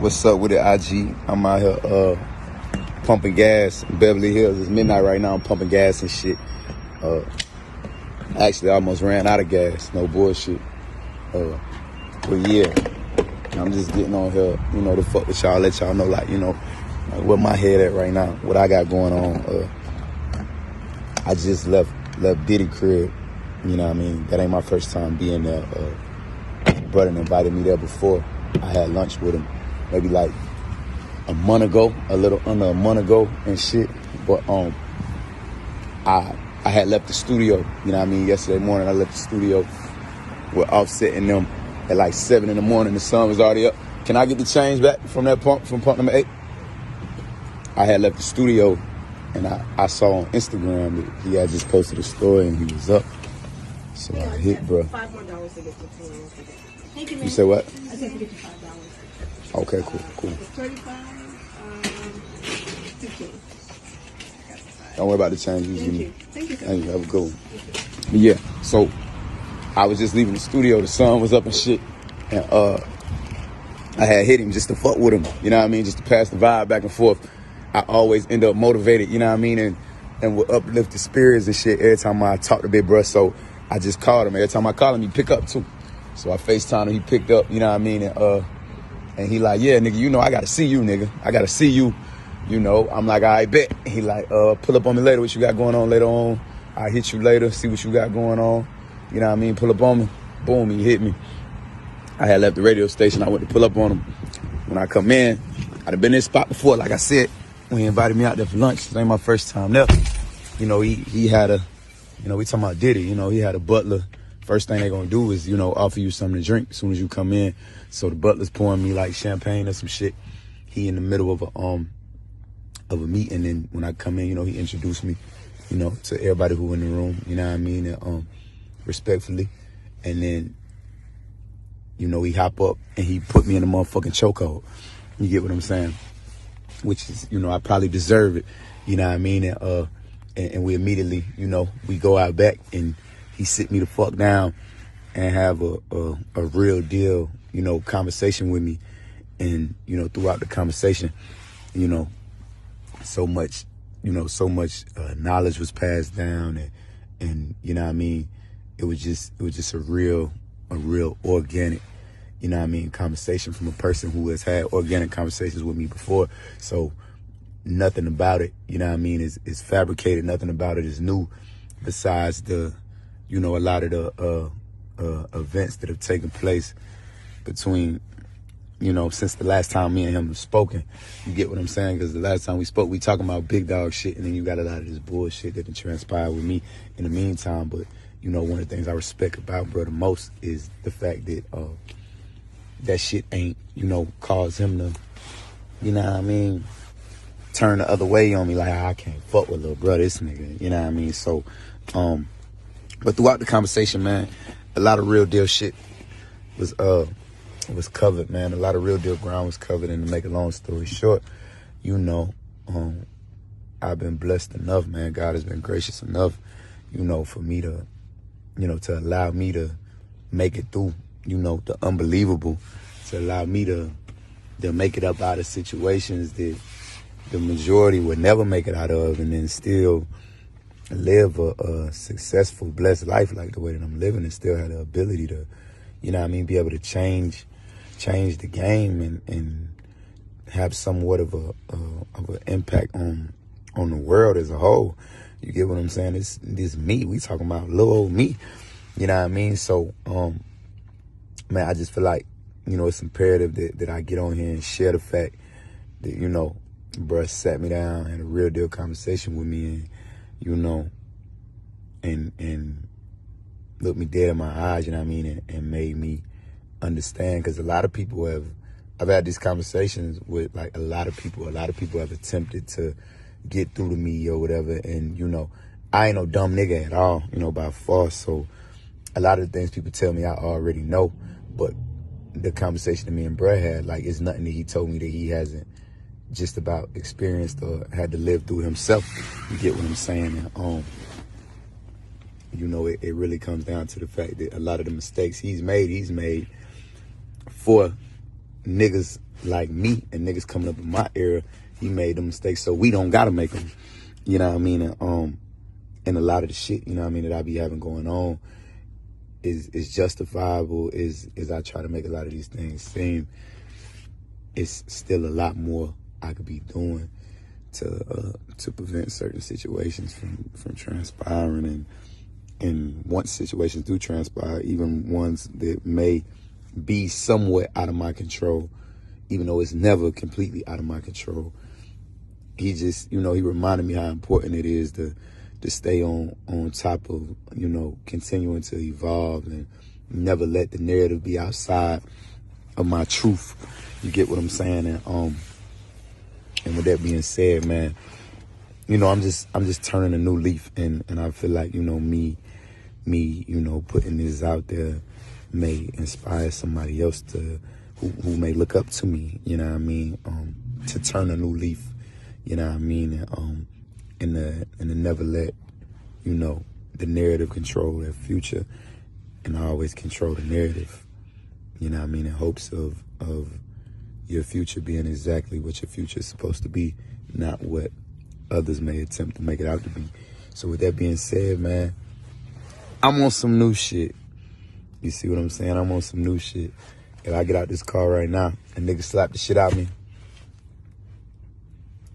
What's up with it, IG? I'm out here pumping gas in Beverly Hills. It's midnight right now. I'm pumping gas and shit. Actually, I almost ran out of gas. No bullshit. But yeah, I'm just getting on here, to fuck with y'all. Let y'all know, like where my head at right now. What I got going on. I just left Diddy crib. You know what I mean? That ain't my first time being there. Brother invited me there before. I had lunch with him maybe like a month ago, a little under a month ago and shit. But I had left the studio, you know what I mean? Yesterday morning I left the studio with Offset and them at like 7 in the morning. The sun was already up. Can I get the change back from that pump, from pump number 8? I had left the studio and I saw on Instagram that he had just posted a story and he was up. So I hit, bro. $5 more to get the Thank you, man. You said what? I said to get you $5. Okay, cool. 35, 15. Don't worry about the change. Thank you. Thank you. Have a good one. But yeah, so I was just leaving the studio. The sun was up and shit. And I had hit him just to fuck with him. You know what I mean? Just to pass the vibe back and forth. I always end up motivated, you know what I mean? And would uplift the spirits and shit every time I talk to Big Bruh. So I just called him. Every time I call him, he pick up too. So I FaceTimed him. He picked up, you know what I mean? And he like, yeah, nigga, I got to see you, nigga. I got to see you. I'm like, all right, bet. He like, pull up on me later. What you got going on later on? I'll hit you later, see what you got going on. You know what I mean? Pull up on me. Boom, he hit me. I had left the radio station. I went to pull up on him. When I come in, I'd have been in this spot before, like I said, when he invited me out there for lunch. This ain't my first time there. He had we talking about Diddy, he had a butler. First thing they gonna do is, offer you something to drink as soon as you come in. So the butler's pouring me like champagne or some shit. He in the middle of a meeting, and when I come in, he introduced me, to everybody who in the room, you know what I mean, and, respectfully. And then, he hop up and he put me in a motherfucking chokehold. You get what I'm saying? Which is, I probably deserve it, you know what I mean? And we immediately, we go out back and he sit me the fuck down and have a real deal, conversation with me. And, throughout the conversation, so much knowledge was passed down and you know what I mean? It was just a real organic, conversation from a person who has had organic conversations with me before. So nothing about it, you know what I mean, is fabricated. Nothing about it is new, besides the, a lot of the events that have taken place between, since the last time me and him have spoken. You get what I'm saying? Because the last time we spoke, we talking about big dog shit, and then you got a lot of this bullshit that transpired with me in the meantime. But, one of the things I respect about bro the most is the fact that that shit ain't, caused him to, you know what I mean, turn the other way on me, like, I can't fuck with little bro, this nigga, you know what I mean? So, but throughout the conversation, man, a lot of real deal shit was covered, man. A lot of real deal ground was covered. And to make a long story short, I've been blessed enough, man. God has been gracious enough, for me to, to allow me to make it through, the unbelievable, to allow me to make it up out of situations that the majority would never make it out of, and then still live a successful, blessed life like the way that I'm living, and still have the ability to, be able to change the game and have somewhat of an impact on the world as a whole. You get what I'm saying? This me, we talking about little old me, you know what I mean? So, man, I just feel like, it's imperative that I get on here and share the fact that, bruh sat me down, had a real deal conversation with me, and looked me dead in my eyes, you know what I mean, and made me understand. Because a lot of people I've had these conversations with, like, a lot of people have attempted to get through to me or whatever, and, I ain't no dumb nigga at all, by far. So a lot of the things people tell me I already know, but the conversation that me and bruh had, like, it's nothing that he told me that he hasn't just about experienced or had to live through himself. You get what I'm saying? And, it really comes down to the fact that a lot of the mistakes he's made for niggas like me and niggas coming up in my era, he made them mistakes so we don't gotta make them. You know what I mean? And a lot of the shit, you know what I mean, that I be having going on is justifiable, is I try to make a lot of these things seem. It's still a lot more I could be doing to prevent certain situations from transpiring, and once situations do transpire, even ones that may be somewhat out of my control, even though it's never completely out of my control, he just, you know, he reminded me how important it is to stay on top of, you know, continuing to evolve and never let the narrative be outside of my truth. You get what I'm saying? And with that being said, man, you know, I'm just turning a new leaf, and I feel like, you know, me, you know, putting this out there may inspire somebody else who may look up to me, you know what I mean, to turn a new leaf, you know what I mean, and to never let, you know, the narrative control their future, and always control the narrative, you know what I mean, in hopes of your future being exactly what your future is supposed to be, not what others may attempt to make it out to be. So with that being said, man, I'm on some new shit. You see what I'm saying? I'm on some new shit. If I get out this car right now and niggas slap the shit out of me,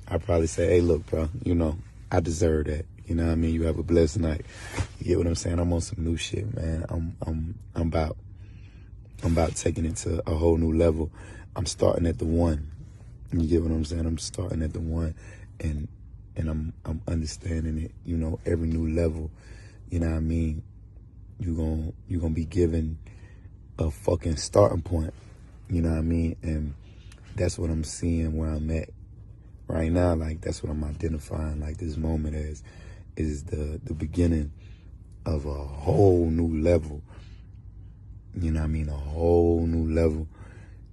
I probably say, hey, look, bro, you know, I deserve that. You know what I mean? You have a blessed night. You get what I'm saying? I'm on some new shit, man. I'm about taking it to a whole new level. I'm starting at the one. You get what I'm saying? I'm starting at the one, and I'm understanding it. You know, every new level. You know what I mean? You gonna be given a fucking starting point. You know what I mean? And that's what I'm seeing where I'm at right now. Like, that's what I'm identifying. Like, this moment as is the beginning of a whole new level. You know what I mean? A whole new level.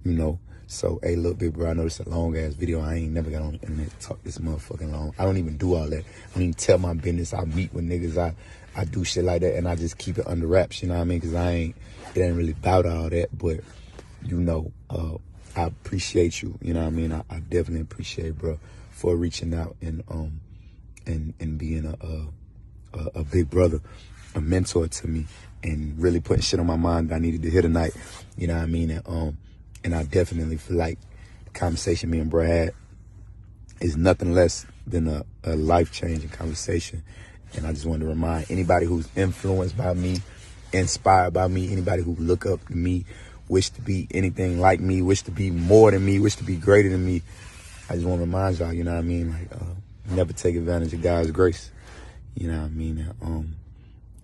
You know. So, hey, look, big bro, I know it's a long-ass video. I ain't never got on the internet to talk this motherfucking long. I don't even do all that. I don't even tell my business. I meet with niggas. I do shit like that, and I just keep it under wraps, you know what I mean? Because it ain't really about all that. But, you know, I appreciate you, you know what I mean? I definitely appreciate, bro, for reaching out and being a big brother, a mentor to me, and really putting shit on my mind that I needed to hear tonight, you know what I mean? And I definitely feel like the conversation me and bro had is nothing less than a life-changing conversation. And I just want to remind anybody who's influenced by me, inspired by me, anybody who look up to me, wish to be anything like me, wish to be more than me, wish to be greater than me, I just want to remind y'all, you know what I mean? Like, never take advantage of God's grace, you know what I mean?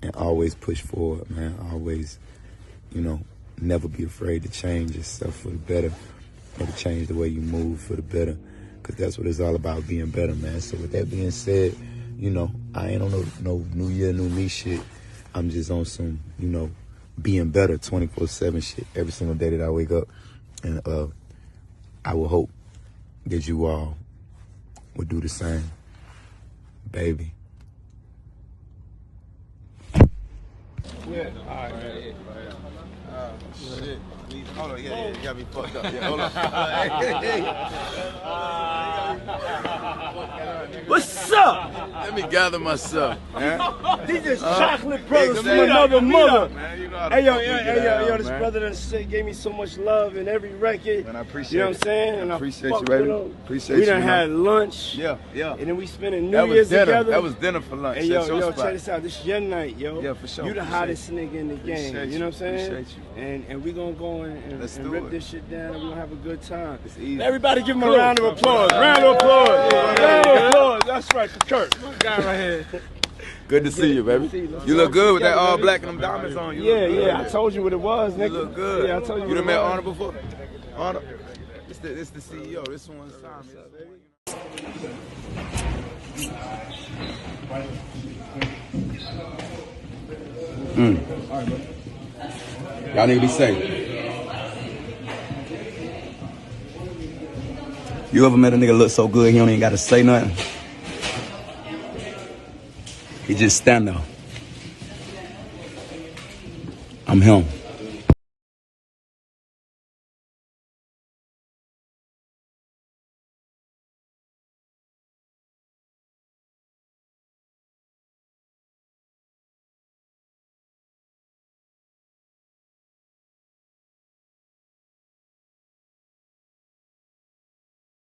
And always push forward, man. Always, you know, never be afraid to change yourself for the better, or to change the way you move for the better, because that's what it's all about, being better, man. So with that being said, you know, I ain't on no new year, new me shit. I'm just on some, you know, being better 24/7 shit every single day that I wake up. And I will hope that you all would do the same, baby. Yeah. All right. Shit. Hold on. Yeah. You got me fucked up. Yeah. Hold on. What's up? Let me gather myself. Man. These is chocolate brothers from another mother. Man, you know Hey yo, this brother that shit gave me so much love in every record. Man, I appreciate you know what I'm saying? And I appreciate fuck you, baby. with him. Appreciate we you. done had lunch. Yeah. And then we spending New That was Year's dinner. together. That was dinner for lunch. Hey yo, spot. check this out. This is your night, yo. Yeah, for sure. You the Appreciate hottest nigga in the game. Appreciate You know what I'm saying? Appreciate you. And we gonna go in and rip it. this shit down, and we gonna have a good time. It's easy. Everybody give him a round of applause. Round of applause. Round of applause. That's right for Kurt. My guy right here. Good to see you, baby. You look good with that all black and them diamonds on you. Yeah. I told you what it was, nigga. You look good. Yeah, I told you. You done met Honor before? Honor? This the CEO. This one's time, baby. Y'all need to be safe. You ever met a nigga look so good he don't even got to say nothing? He just stand there. I'm him.